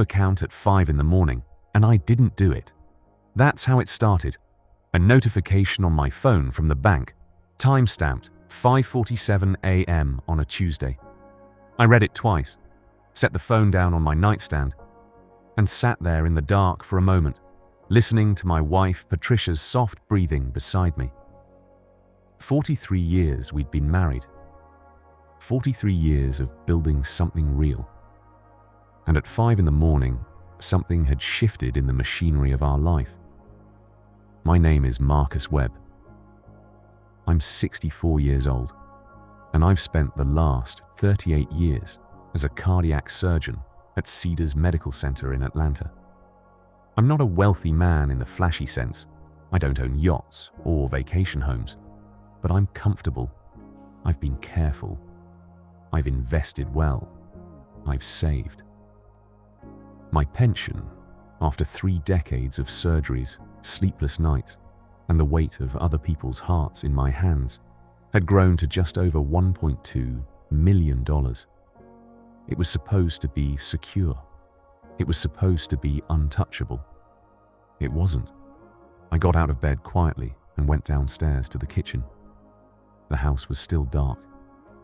account at 5 in the morning, and I didn't do it. That's how it started. A notification on my phone from the bank, time-stamped 5:47 a.m. on a Tuesday. I read it twice, set the phone down on my nightstand, and sat there in the dark for a moment, listening to my wife Patricia's soft breathing beside me. 43 years we'd been married. 43 years of building something real. And at 5 in the morning, something had shifted in the machinery of our life. My name is Marcus Webb. I'm 64 years old, and I've spent the last 38 years as a cardiac surgeon at Cedars Medical Center in Atlanta. I'm not a wealthy man in the flashy sense. I don't own yachts or vacation homes, but I'm comfortable. I've been careful. I've invested well. I've saved. My pension, after 3 decades of surgeries, sleepless nights, and the weight of other people's hearts in my hands, had grown to just over $1.2 million. It was supposed to be secure. It was supposed to be untouchable. It wasn't. I got out of bed quietly and went downstairs to the kitchen. The house was still dark,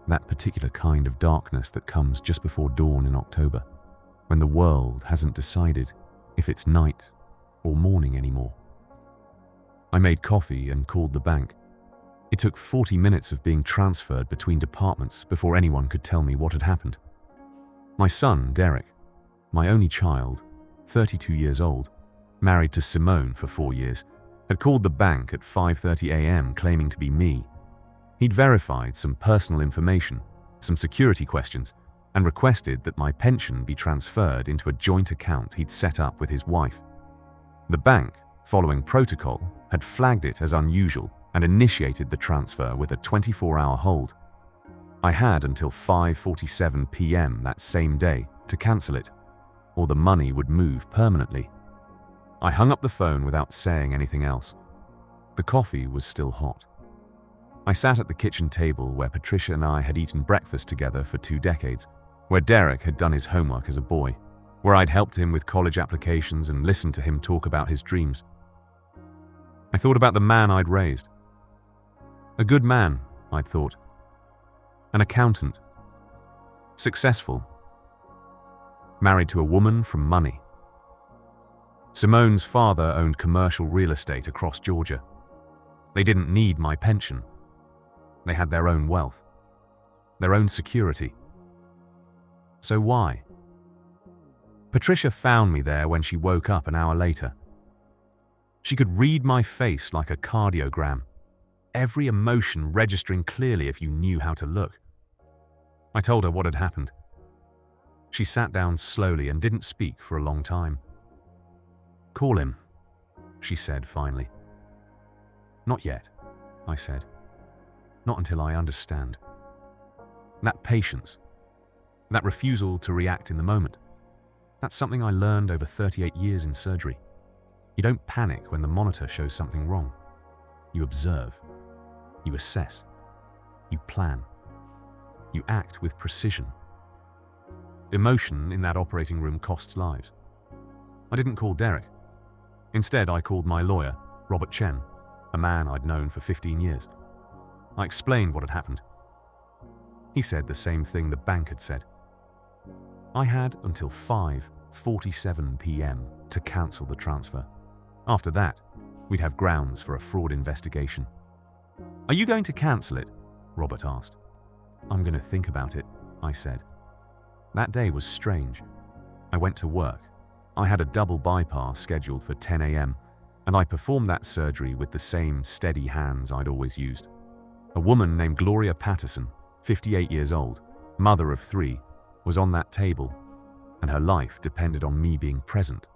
that particular kind of darkness that comes just before dawn in October, when the world hasn't decided if it's night or morning anymore. I made coffee and called the bank. It took 40 minutes of being transferred between departments before anyone could tell me what had happened. My son, Derek, my only child, 32 years old, married to Simone for 4 years, had called the bank at 5:30 a.m. claiming to be me. He'd verified some personal information, some security questions, and requested that my pension be transferred into a joint account he'd set up with his wife. The bank, following protocol, had flagged it as unusual and initiated the transfer with a 24-hour hold. I had until 5:47 p.m. that same day to cancel it, or the money would move permanently. I hung up the phone without saying anything else. The coffee was still hot. I sat at the kitchen table where Patricia and I had eaten breakfast together for 2 decades, where Derek had done his homework as a boy, where I'd helped him with college applications and listened to him talk about his dreams. I thought about the man I'd raised. A good man, I'd thought. An accountant. Successful. Married to a woman from money. Simone's father owned commercial real estate across Georgia. They didn't need my pension. They had their own wealth, their own security. So why? Patricia found me there when she woke up an hour later. She could read my face like a cardiogram, every emotion registering clearly if you knew how to look. I told her what had happened. She sat down slowly and didn't speak for a long time. "Call him," she said finally. "Not yet," I said. "Not until I understand." That patience, that refusal to react in the moment, that's something I learned over 38 years in surgery. You don't panic when the monitor shows something wrong. You observe. You assess. You plan. You act with precision. Emotion in that operating room costs lives. I didn't call Derek. Instead, I called my lawyer, Robert Chen, a man I'd known for 15 years. I explained what had happened. He said the same thing the bank had said. I had until 5:47 p.m. to cancel the transfer. After that, we'd have grounds for a fraud investigation. "Are you going to cancel it?" Robert asked. "I'm going to think about it," I said. That day was strange. I went to work. I had a double bypass scheduled for 10 a.m., and I performed that surgery with the same steady hands I'd always used. A woman named Gloria Patterson, 58 years old, mother of 3, was on that table, and her life depended on me being present,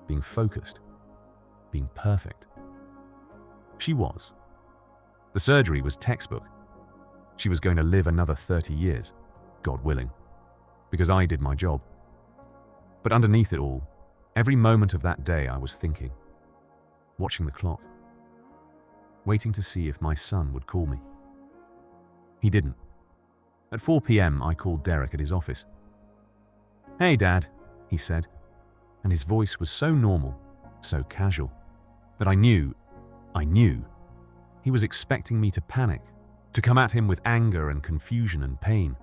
being focused, being perfect. She was. The surgery was textbook. She was going to live another 30 years, God willing, because I did my job. But underneath it all, every moment of that day I was thinking, watching the clock, waiting to see if my son would call me. He didn't. At 4 p.m. I called Derek at his office. "Hey, Dad," he said. and his voice was so normal, so casual, that I knew he was expecting me to panic, to come at him with anger and confusion and pain.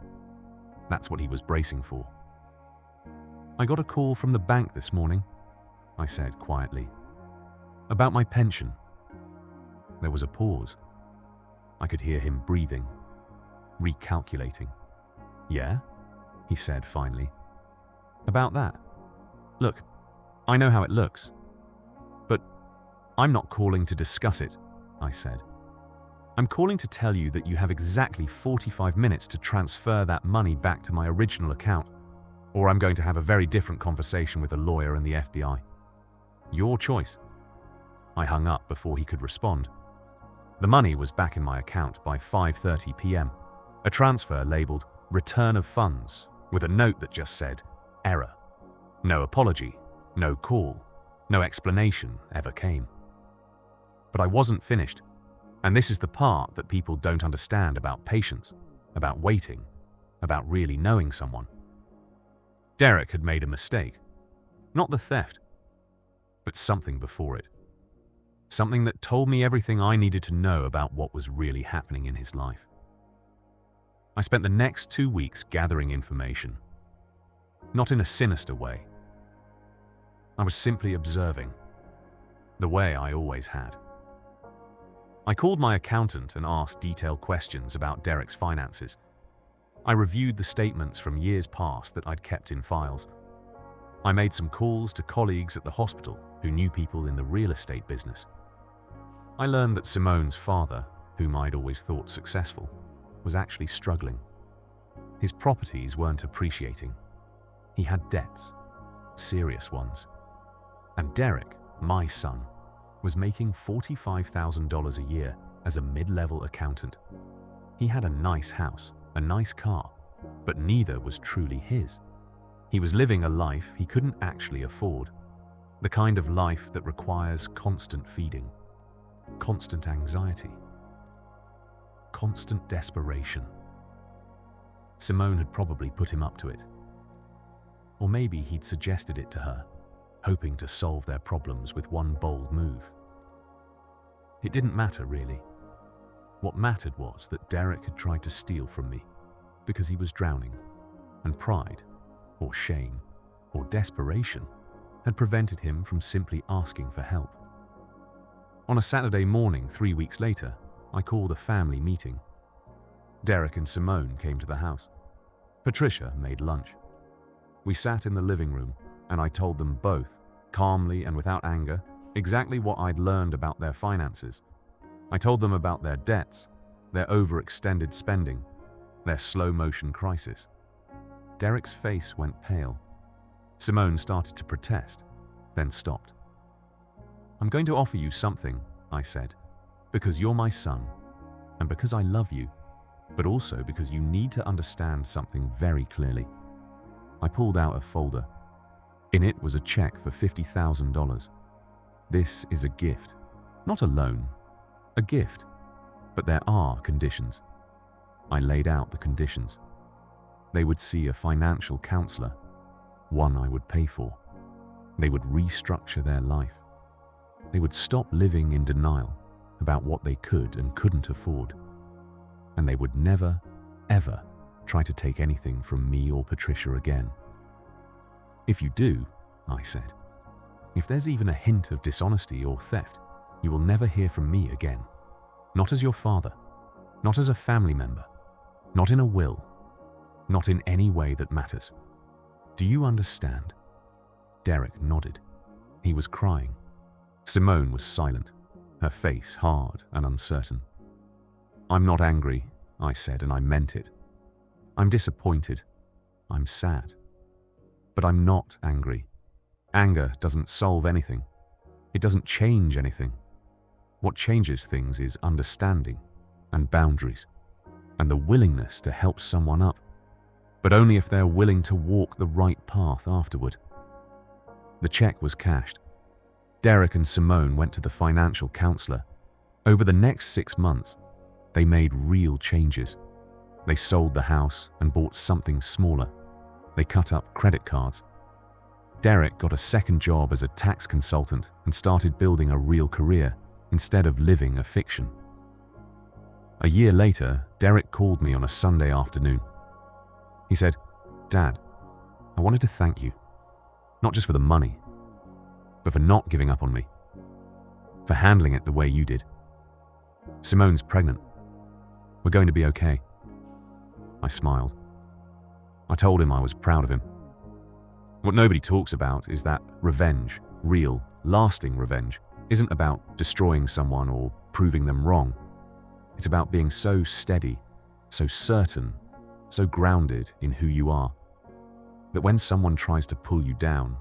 That's what he was bracing for. "I got a call from the bank this morning," I said quietly, "about my pension." There was a pause. I could hear him breathing, recalculating. "Yeah?" he said finally. "About that? Look, I know how it looks. But I'm not calling to discuss it," I said. "I'm calling to tell you that you have exactly 45 minutes to transfer that money back to my original account, or I'm going to have a very different conversation with a lawyer and the FBI. Your choice." I hung up before he could respond. The money was back in my account by 5:30 p.m., a transfer labeled "Return of Funds" with a note that just said, "Error." No apology, no call, no explanation ever came. But I wasn't finished, and this is the part that people don't understand about patience, about waiting, about really knowing someone. Derek had made a mistake. Not the theft, but something before it. Something that told me everything I needed to know about what was really happening in his life. I spent the next 2 weeks gathering information. Not in a sinister way. I was simply observing, the way I always had. I called my accountant and asked detailed questions about Derek's finances. I reviewed the statements from years past that I'd kept in files. I made some calls to colleagues at the hospital who knew people in the real estate business. I learned that Simone's father, whom I'd always thought successful, was actually struggling. His properties weren't appreciating. He had debts, serious ones. And Derek, my son, was making $45,000 a year as a mid-level accountant. He had a nice house, a nice car, but neither was truly his. He was living a life he couldn't actually afford, the kind of life that requires constant feeding, constant anxiety, constant desperation. Simone had probably put him up to it. Or maybe he'd suggested it to her, hoping to solve their problems with one bold move. It didn't matter, really. What mattered was that Derek had tried to steal from me because he was drowning, and pride, or shame, or desperation had prevented him from simply asking for help. On a Saturday morning 3 weeks later, I called a family meeting. Derek and Simone came to the house. Patricia made lunch. We sat in the living room, and I told them both, calmly and without anger, exactly what I'd learned about their finances. I told them about their debts, their overextended spending, their slow-motion crisis. Derek's face went pale. Simone started to protest, then stopped. "I'm going to offer you something," I said, "because you're my son, and because I love you, but also because you need to understand something very clearly." I pulled out a folder. In it was a check for $50,000. "This is a gift, not a loan, a gift, but there are conditions." I laid out the conditions. They would see a financial counselor, one I would pay for. They would restructure their life. They would stop living in denial about what they could and couldn't afford. And they would never, ever try to take anything from me or Patricia again. "If you do," I said, "if there's even a hint of dishonesty or theft, you will never hear from me again. Not as your father, not as a family member, not in a will, not in any way that matters. Do you understand?" Derek nodded. He was crying. Simone was silent, her face hard and uncertain. "I'm not angry," I said, and I meant it. "I'm disappointed. I'm sad. But I'm not angry. Anger doesn't solve anything. It doesn't change anything. What changes things is understanding and boundaries and the willingness to help someone up, but only if they're willing to walk the right path afterward." The check was cashed. Derek and Simone went to the financial counselor. Over the next 6 months, they made real changes. They sold the house and bought something smaller. They cut up credit cards. Derek got a second job as a tax consultant and started building a real career instead of living a fiction. A year later, Derek called me on a Sunday afternoon. He said, "Dad, I wanted to thank you, not just for the money, but for not giving up on me, for handling it the way you did. Simone's pregnant. We're going to be okay." I smiled. I told him I was proud of him. What nobody talks about is that revenge, real, lasting revenge, isn't about destroying someone or proving them wrong. It's about being so steady, so certain, so grounded in who you are, that when someone tries to pull you down,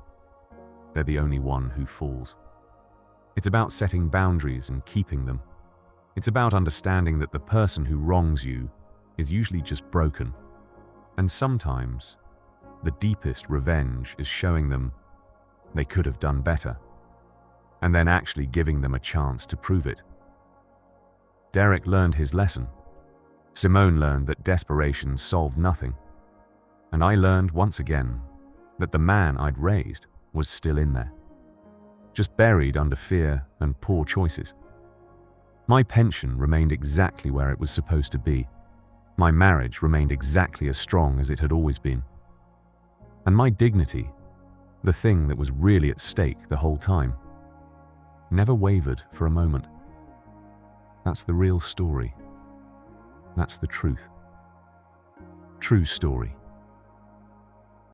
they're the only one who falls. It's about setting boundaries and keeping them. It's about understanding that the person who wrongs you is usually just broken. And sometimes, the deepest revenge is showing them they could have done better, and then actually giving them a chance to prove it. Derek learned his lesson. Simone learned that desperation solved nothing. And I learned once again that the man I'd raised was still in there, just buried under fear and poor choices. My pension remained exactly where it was supposed to be. My marriage remained exactly as strong as it had always been. And my dignity, the thing that was really at stake the whole time, never wavered for a moment. That's the real story. That's the truth. True story.